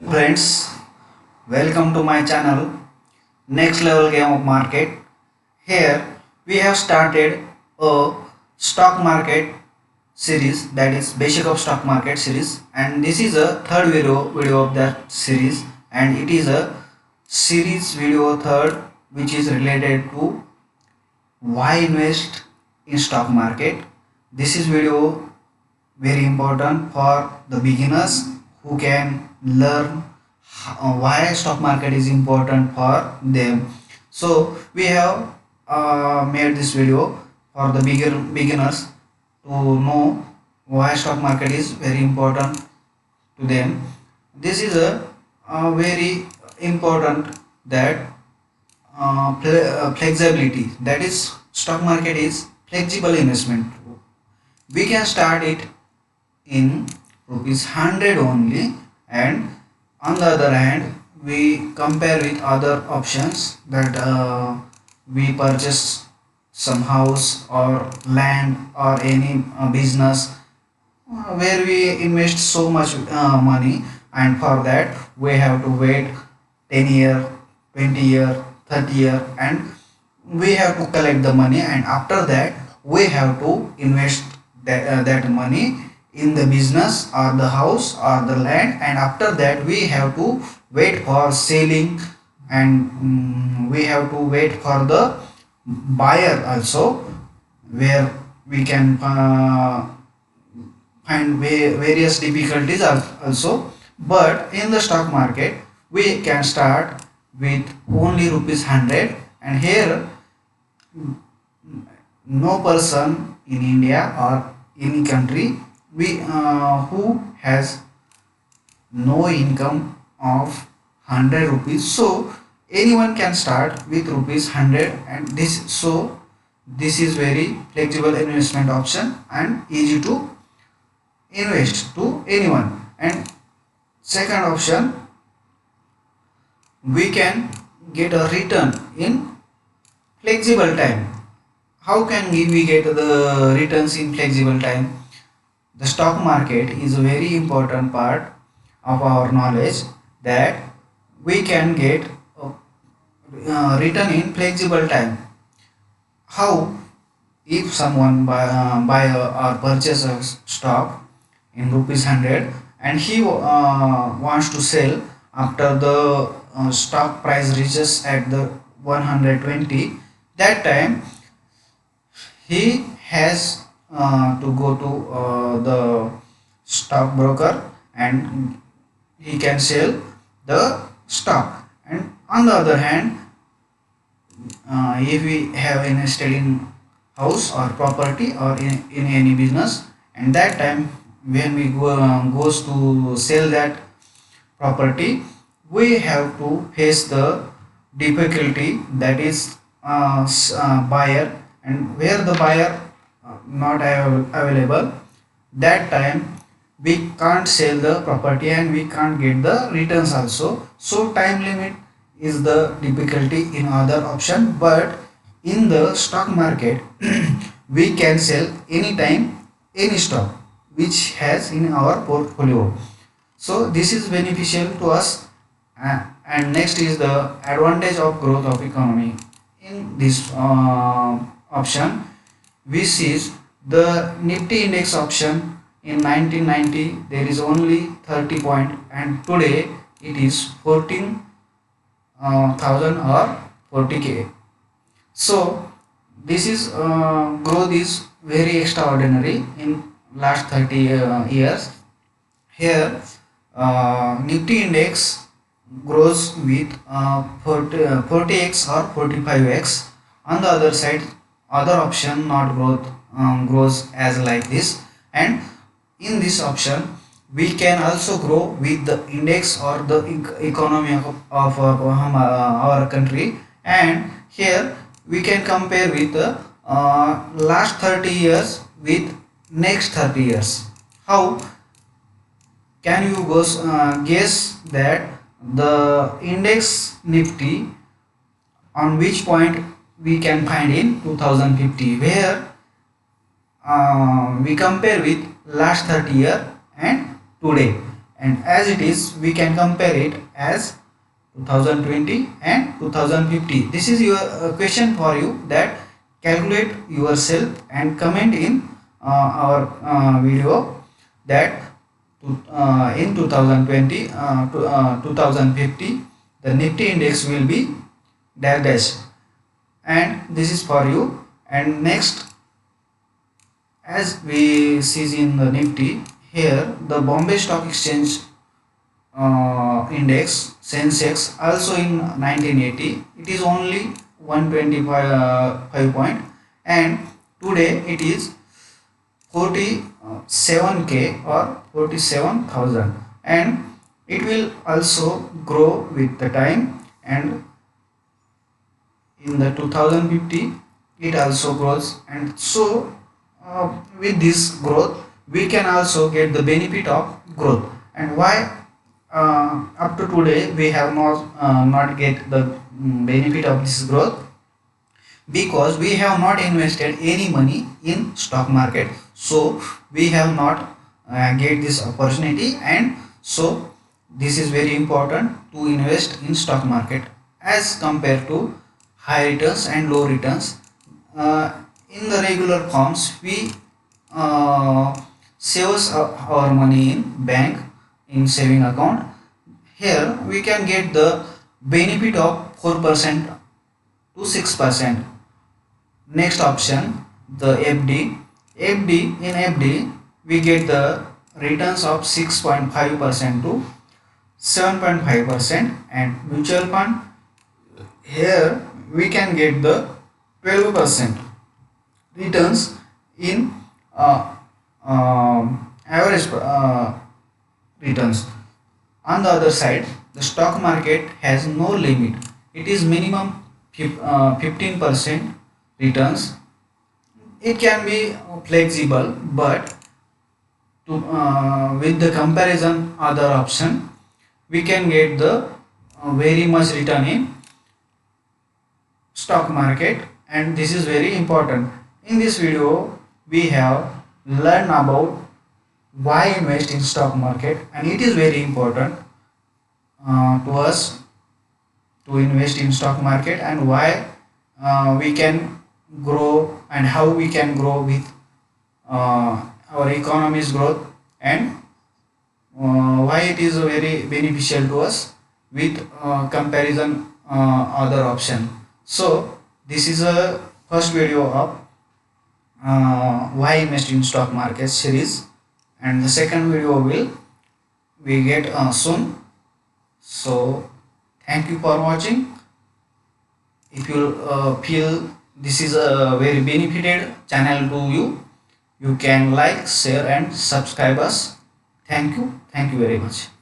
Friends, welcome to my channel Next Level Game of Market. Here we have started a stock market series, that is basic of stock market series, and this is a third video of that series, and it is a series video third which is related to why invest in stock market. This is video very important for the beginners who can learn why stock market is important for them. So we have made this video for the beginners to know why stock market is very important to them. This is a very important that flexibility, that is stock market is flexible investment. We can start it in rupees 100 only, and on the other hand we compare with other options that we purchase some house or land or any business where we invest so much money, and for that we have to wait 10 year, 20 year, 30 year, and we have to collect the money, and after that we have to invest that money in the business or the house or the land, and after that we have to wait for selling, and we have to wait for the buyer also, where we can find various difficulties also. But in the stock market we can start with only rupees 100, and here no person in India or any country who has no income of 100 rupees, so anyone can start with rupees 100, and this is very flexible investment option and easy to invest to anyone. And second option, we can get a return in flexible time. How can we get the returns in flexible time? The stock market is a very important part of our knowledge, that we can get a return in flexible time. How? If someone buy or purchase a stock in rupees 100, and he wants to sell after the stock price reaches at the 120, that time he has to go to the stockbroker, and he can sell the stock. And on the other hand, if we have invested in house or property or in any business, and that time when we goes to sell that property, we have to face the difficulty, that is buyer, and where the buyer not available, that time we can't sell the property and we can't get the returns also. So time limit is the difficulty in other option, but in the stock market we can sell anytime any stock which has in our portfolio. So this is beneficial to us. And next is the advantage of growth of economy. In this option we see the Nifty index option. In 1990 there is only 30 point, and today it is 14,000 or 40k. So this is growth is very extraordinary in last 30 years. Here Nifty index grows with 40x or 45x. On the other side, other option not grows as like this, and in this option we can also grow with the index or the economy of our country. And here we can compare with the last 30 years with next 30 years. How can you guess that the index Nifty on which point we can find in 2050, where we compare with last 30 year and today. and as it is we can compare it as 2020 and 2050. This is your question for you, that calculate yourself and comment in our video that in 2020 to 2050 the Nifty index will be dash dash, and this is for you. And next, as we see in the Nifty, here the Bombay Stock Exchange index Sensex also in 1980 it is only 125 point, and today it is 47k or 47,000, and it will also grow with the time, and in the 2050 it also grows. And so with this growth we can also get the benefit of growth. And why up to today we have not get the benefit of this growth? Because we have not invested any money in stock market, so we have not get this opportunity. And so this is very important to invest in stock market as compared to high returns and low returns. In the regular forms we saves our money in bank, in saving account. Here we can get the benefit of 4% to 6%. Next option, the FD. In FD we get the returns of 6.5% to 7.5%, and mutual fund, here we can get the 12% returns in average returns. On the other side, the stock market has no limit. It is minimum 15% returns. It can be flexible, but with the comparison other option we can get the very much return in stock market, and this is very important. In this video we have learned about why invest in stock market, and it is very important to us to invest in stock market, and why we can grow and how we can grow with our economy's growth, and why it is very beneficial to us with comparison other option. So this is a first video of why invest in stock market series, and the second video will we get soon. So thank you for watching. If you feel this is a very benefited channel to you, you can like, share and subscribe us. Thank you very much.